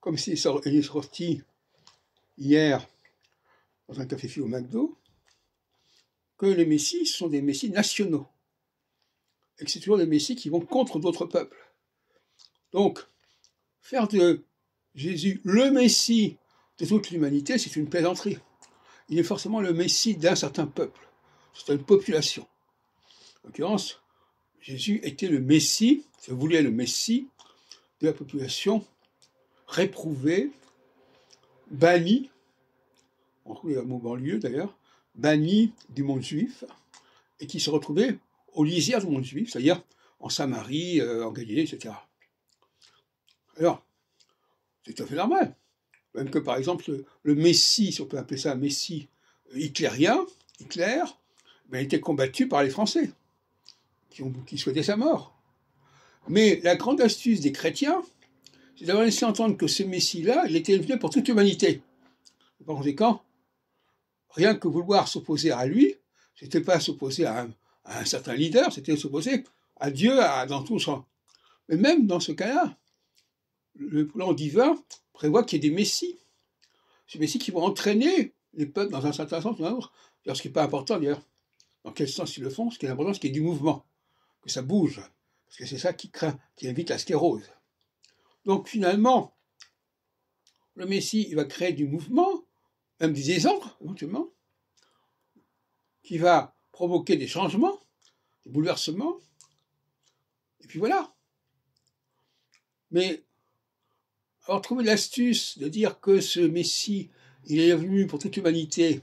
comme il est sorti hier dans un café au McDo, que les messies sont des messies nationaux, et que c'est toujours des messies qui vont contre d'autres peuples. Donc, faire de Jésus le messie de toute l'humanité, c'est une plaisanterie. Il est forcément le messie d'un certain peuple, c'est une population. En l'occurrence, Jésus était le messie, se voulait le messie de la population réprouvée, bannie, on trouve le mot banlieue d'ailleurs, bannie du monde juif, et qui se retrouvait aux lisières du monde juif, c'est-à-dire en Samarie, en Galilée, etc. Alors, c'est tout à fait normal. Même que, par exemple, le Messie, si on peut appeler ça un Messie hitlérien, Hitler, ben, était combattu par les Français, qui souhaitaient sa mort. Mais la grande astuce des chrétiens, c'est d'avoir laissé entendre que ce Messie-là, il était venu pour toute l'humanité. Par conséquent, rien que vouloir s'opposer à lui, c'était pas s'opposer à un certain leader, c'était s'opposer à Dieu dans tout sens. Mais même dans ce cas-là, le plan divin prévoit qu'il y ait des messies. Ces messies qui vont entraîner les peuples dans un certain sens ou dans un autre. Ce qui n'est pas important d'ailleurs, dans quel sens ils le font, ce qui est important, c'est qu'il y ait du mouvement, que ça bouge, parce que c'est ça qui évite la sclérose. Donc finalement, le Messie, il va créer du mouvement, même du désordre, éventuellement, qui va provoquer des changements, des bouleversements, et puis voilà. Mais avoir trouvé l'astuce de dire que ce Messie, il est venu pour toute l'humanité,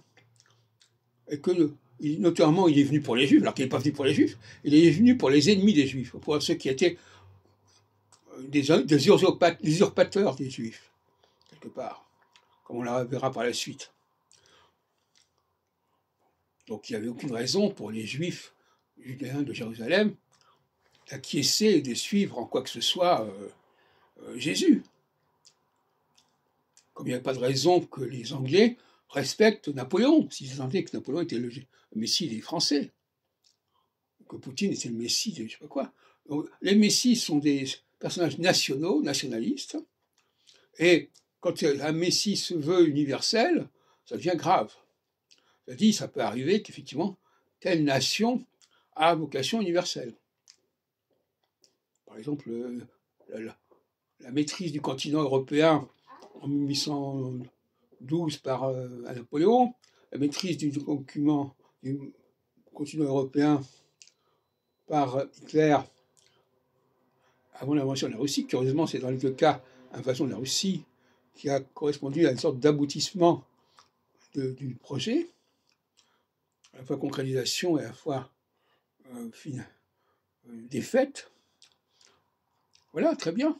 et que, notamment, il est venu pour les Juifs, alors qu'il n'est pas venu pour les Juifs, il est venu pour les ennemis des Juifs, pour ceux qui étaient des usurpateurs des Juifs, quelque part, comme on la verra par la suite. Donc il n'y avait aucune raison pour les Juifs judéens de Jérusalem d'acquiescer et de suivre en quoi que ce soit Jésus. Comme il n'y avait pas de raison que les Anglais respectent Napoléon, s'ils entendaient que Napoléon était le messie des Français, que Poutine était le messie de je ne sais pas quoi. Donc, les messies sont des personnages nationaux, nationalistes, et quand un messie se veut universel, ça devient grave. C'est-à-dire, ça peut arriver qu'effectivement, telle nation a vocation universelle. Par exemple, la maîtrise du continent européen en 1812 par Napoléon, la maîtrise du continent européen par Hitler avant l'invasion de la Russie. Curieusement, c'est dans les deux cas invasion de la Russie qui a correspondu à une sorte d'aboutissement du projet, à la fois concrétisation et à la fois défaite. Voilà, très bien.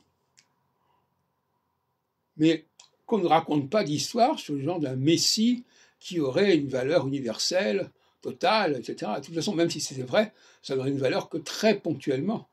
Mais qu'on ne raconte pas d'histoire sur le genre d'un messie qui aurait une valeur universelle, totale, etc. De toute façon, même si c'était vrai, ça n'aurait une valeur que très ponctuellement.